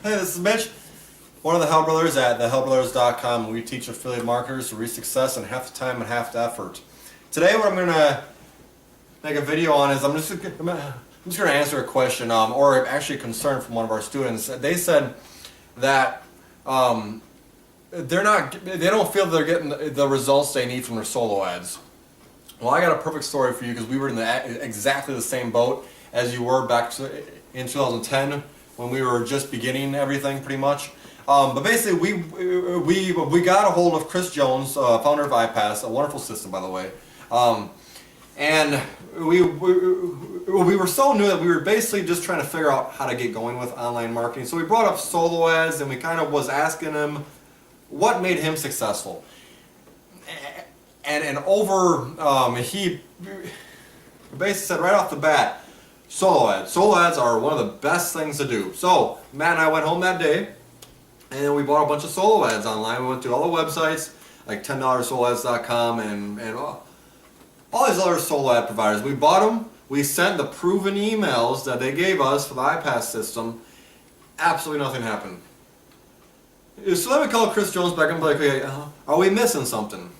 Hey, this is Mitch, one of the Hell Brothers at thehellbrothers.com. We teach affiliate marketers to reach success in half the time and half the effort. Today what I'm going to make a video on is I'm just going to answer a question, or actually a concern from one of our students. They said that they don't feel they're getting the results they need from their solo ads. Well, I got a perfect story for you because we were in exactly the same boat as you were back in 2010 when we were just beginning everything pretty much. But basically we got a hold of Chris Jones, founder of IPAS, a wonderful system by the way. And we were so new that we were basically just trying to figure out how to get going with online marketing. So we brought up solo ads and we kind of was asking him what made him successful. And he basically said right off the bat, solo ads. Solo ads are one of the best things to do. So Matt and I went home that day and we bought a bunch of solo ads online. We went through all the websites like $10soloads.com and all these other solo ad providers. We bought them. We sent the proven emails that they gave us for the IPAS system. Absolutely nothing happened. So let me call Chris Jones back and be like, hey, are we missing something?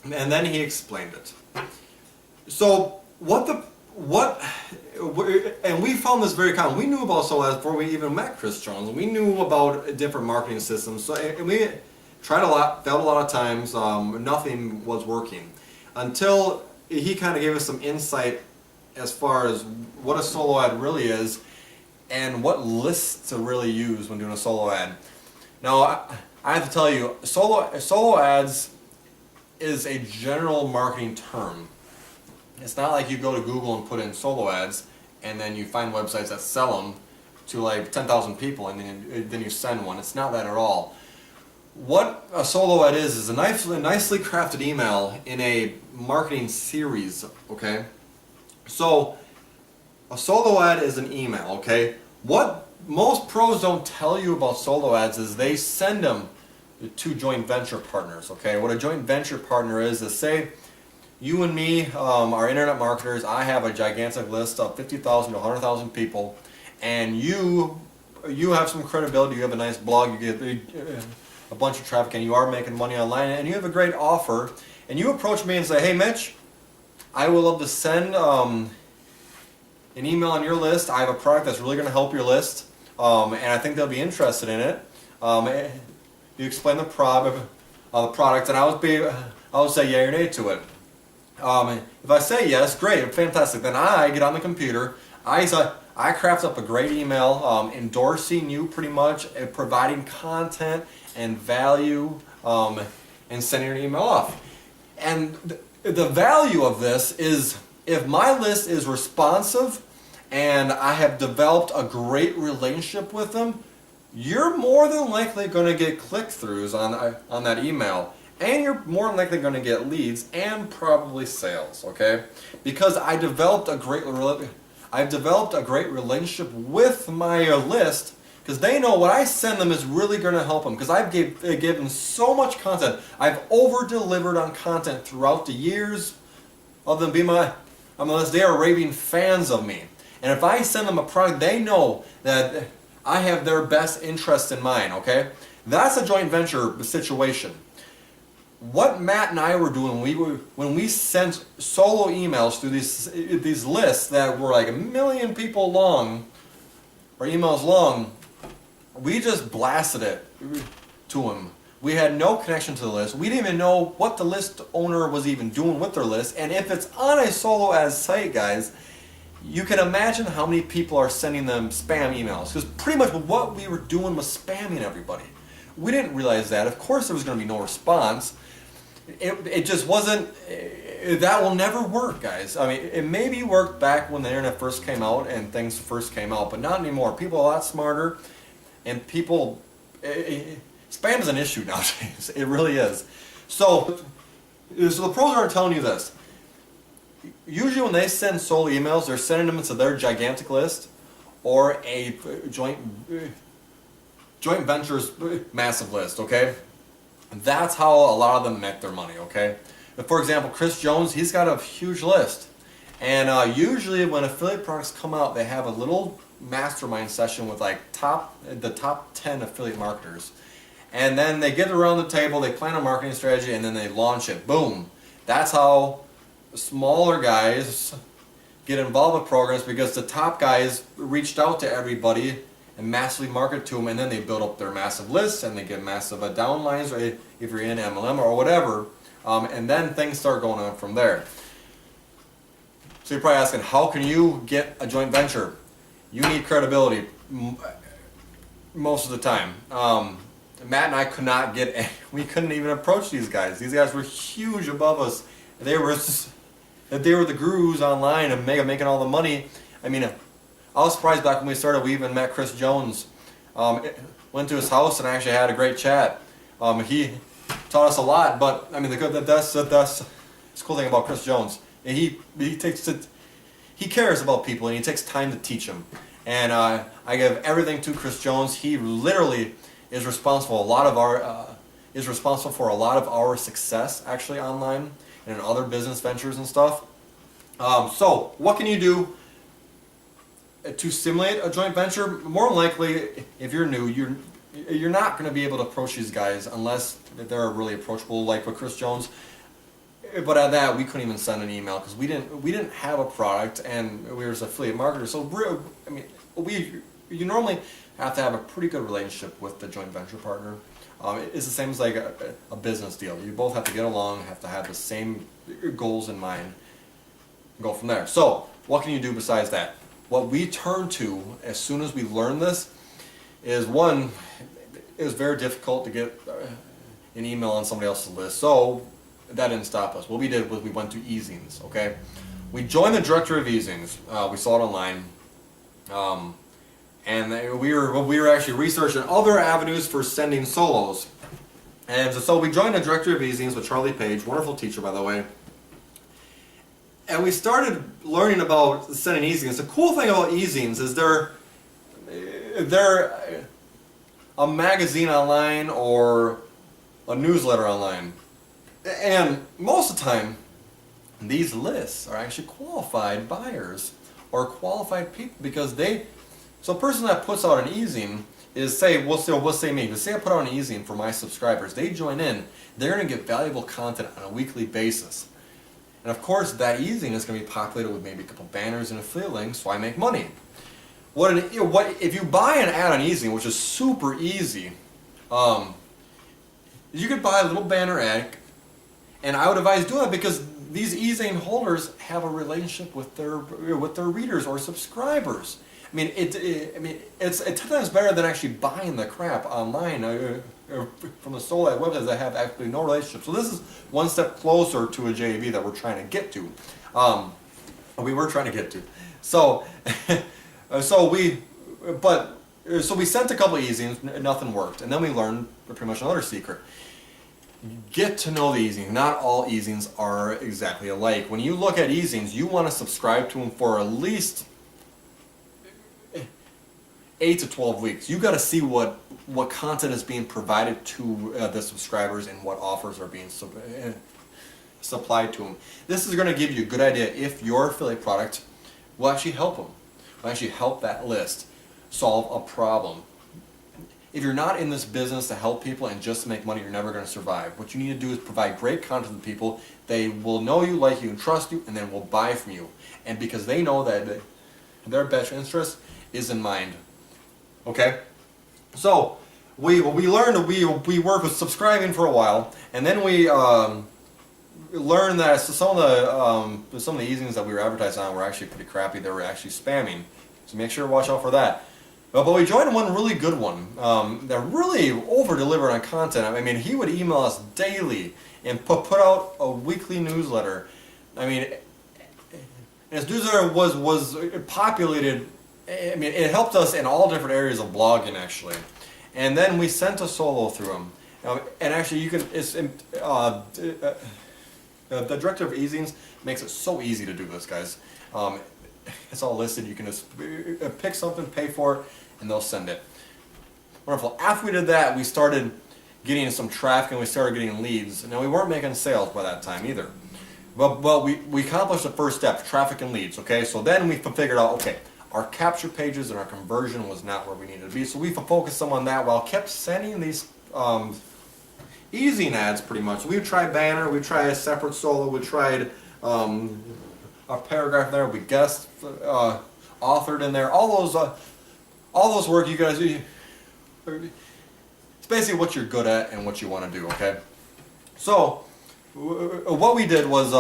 And then he explained it. So and we found this very common. We knew about solo ads before we even met Chris Jones. We knew about different marketing systems. So and we tried a lot, failed a lot of times. Nothing was working until he kind of gave us some insight as far as what a solo ad really is and what lists to really use when doing a solo ad. Now, I have to tell you, solo ads is a general marketing term. It's not like you go to Google and put in solo ads and then you find websites that sell them to like 10,000 people and then you send one. It's not that at all. What a solo ad is a nicely crafted email in a marketing series, okay? So a solo ad is an email, okay? What most pros don't tell you about solo ads is they send them to joint venture partners, okay? What a joint venture partner is say you and me are internet marketers. I have a gigantic list of 50,000 to 100,000 people, and you have some credibility. You have a nice blog. You get a bunch of traffic, and you are making money online, and you have a great offer. And you approach me and say, "Hey, Mitch, I would love to send an email on your list. I have a product that's really going to help your list, and I think they'll be interested in it." You explain the product, and I would say yay or nay to it. If I say yes, great, fantastic. Then I get on the computer. I craft up a great email endorsing you pretty much, providing content and value, and sending your email off. And the value of this is if my list is responsive and I have developed a great relationship with them, you're more than likely going to get click-throughs on that email. And you're more than likely going to get leads and probably sales, okay? Because I've developed a great relationship with my list, because they know what I send them is really going to help them. Because I've given so much content. I've over-delivered on content throughout the years of them being my list. They are raving fans of me. And if I send them a product, they know that I have their best interest in mind, okay? That's a joint venture situation. What Matt and I were doing when we sent solo emails through these lists that were like 1 million people long, or emails long, we just blasted it to them. We had no connection to the list. We didn't even know what the list owner was even doing with their list. And if it's on a solo ad site, guys, you can imagine how many people are sending them spam emails. Because pretty much what we were doing was spamming everybody. We didn't realize that. Of course there was going to be no response. It just wasn't, that will never work, guys. I mean, it maybe worked back when the internet first came out and things first came out, but not anymore. People are a lot smarter, and spam is an issue nowadays. It really is. So the pros are telling you this. Usually when they send solo emails, they're sending them into their gigantic list or a joint venture's massive list, okay? That's how a lot of them make their money, okay? But for example, Chris Jones, he's got a huge list. And usually when affiliate products come out, they have a little mastermind session with like the top 10 affiliate marketers. And then they get around the table, they plan a marketing strategy, and then they launch it. Boom. That's how smaller guys get involved with programs, because the top guys reached out to everybody and massively market to them, and then they build up their massive lists and they get massive downlines, or if you're in MLM or whatever, and then things start going on from there. So you're probably asking, how can you get a joint venture? You need credibility most of the time. Matt and I could not we couldn't even approach these guys. These guys were huge above us. They were the gurus online and making all the money. I mean, I was surprised back when we started. We even met Chris Jones. Went to his house and actually had a great chat. He taught us a lot. But I mean, that's the cool thing about Chris Jones. He cares about people and he takes time to teach them. And I give everything to Chris Jones. He literally is responsible for a lot of our success actually online and in other business ventures and stuff. So what can you do to simulate a joint venture? More than likely, if you're new, you're not going to be able to approach these guys unless they're really approachable, like with Chris Jones. But at that, we couldn't even send an email because we didn't have a product and we were an affiliate marketer. So I mean, you normally have to have a pretty good relationship with the joint venture partner. It's the same as like a business deal. You both have to get along, have to have the same goals in mind, and go from there. So what can you do besides that? What we turn to as soon as we learn this is, one, it was very difficult to get an email on somebody else's list. So that didn't stop us. What we did was we went to e-zines, okay? We joined the directory of e-zines. We saw it online. And we were actually researching other avenues for sending solos. And so we joined the directory of e-zines with Charlie Page, wonderful teacher by the way. And we started learning about sending e-zines. The cool thing about e-zines is they're a magazine online or a newsletter online. And most of the time, these lists are actually qualified buyers or qualified people, because so a person that puts out an e-zine is, we'll say me, but say I put out an e-zine for my subscribers, they join in, they're going to get valuable content on a weekly basis. And of course that e-zine is going to be populated with maybe a couple banners and affiliate links, so I make money. If you buy an ad on e-zine, which is super easy, you could buy a little banner ad, and I would advise doing that because these e-zine holders have a relationship with their readers or subscribers. I mean, it's 10 times better than actually buying the crap online from the solo ad websites that have actually no relationship. So this is one step closer to a JV that we're trying to get to. We were trying to get to. So, so we sent a couple of e-zines, nothing worked, and then we learned pretty much another secret. Get to know the e-zines. Not all e-zines are exactly alike. When you look at e-zines, you want to subscribe to them for at least 8 to 12 weeks. You got to see what content is being provided to the subscribers and what offers are being supplied to them. This is going to give you a good idea if your affiliate product will actually help them, will actually help that list solve a problem. If you're not in this business to help people and just to make money, you're never going to survive. What you need to do is provide great content to people. They will know you, like you, and trust you, and then will buy from you. And because they know that their best interest is in mind. Okay? So, we learned, we worked with subscribing for a while, and then we learned that some of the e-zines that we were advertising on were actually pretty crappy. They were actually spamming. So make sure to watch out for that. But we joined one really good one that really over-delivered on content. I mean, he would email us daily and put out a weekly newsletter. I mean, his newsletter was populated. I mean, it helped us in all different areas of blogging, actually. And then we sent a solo through him. And actually, you can. The director of e-zines makes it so easy to do this, guys. It's all listed. You can just pick something, pay for it, and they'll send it. Wonderful. After we did that, we started getting some traffic and we started getting leads. Now, we weren't making sales by that time either. Well, we accomplished the first step, traffic and leads, okay? So then we figured out, okay, our capture pages and our conversion was not where we needed to be. So we focused some on that while kept sending these easy ads pretty much. We tried banner, we tried a separate solo, we tried a paragraph there, we guest authored in there. All those work you guys do. It's basically what you're good at and what you want to do, okay? So what we did was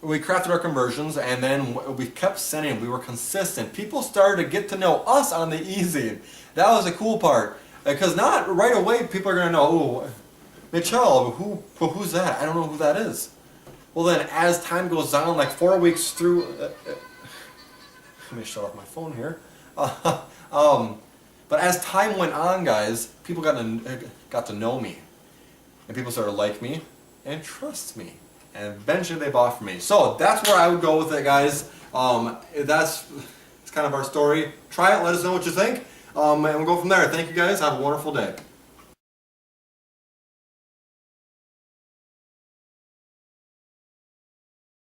we crafted our conversions, and then we kept sending. We were consistent. People started to get to know us on the easy. That was the cool part, because not right away people are going to know, oh, Michelle, who's that? I don't know who that is. Well then, as time goes on, like 4 weeks through, let me shut off my phone here. But as time went on, guys, people got to know me, and people started to like me and trust me, and eventually they bought from me. So that's where I would go with it, guys. It's kind of our story. Try it. Let us know what you think, and we'll go from there. Thank you, guys. Have a wonderful day.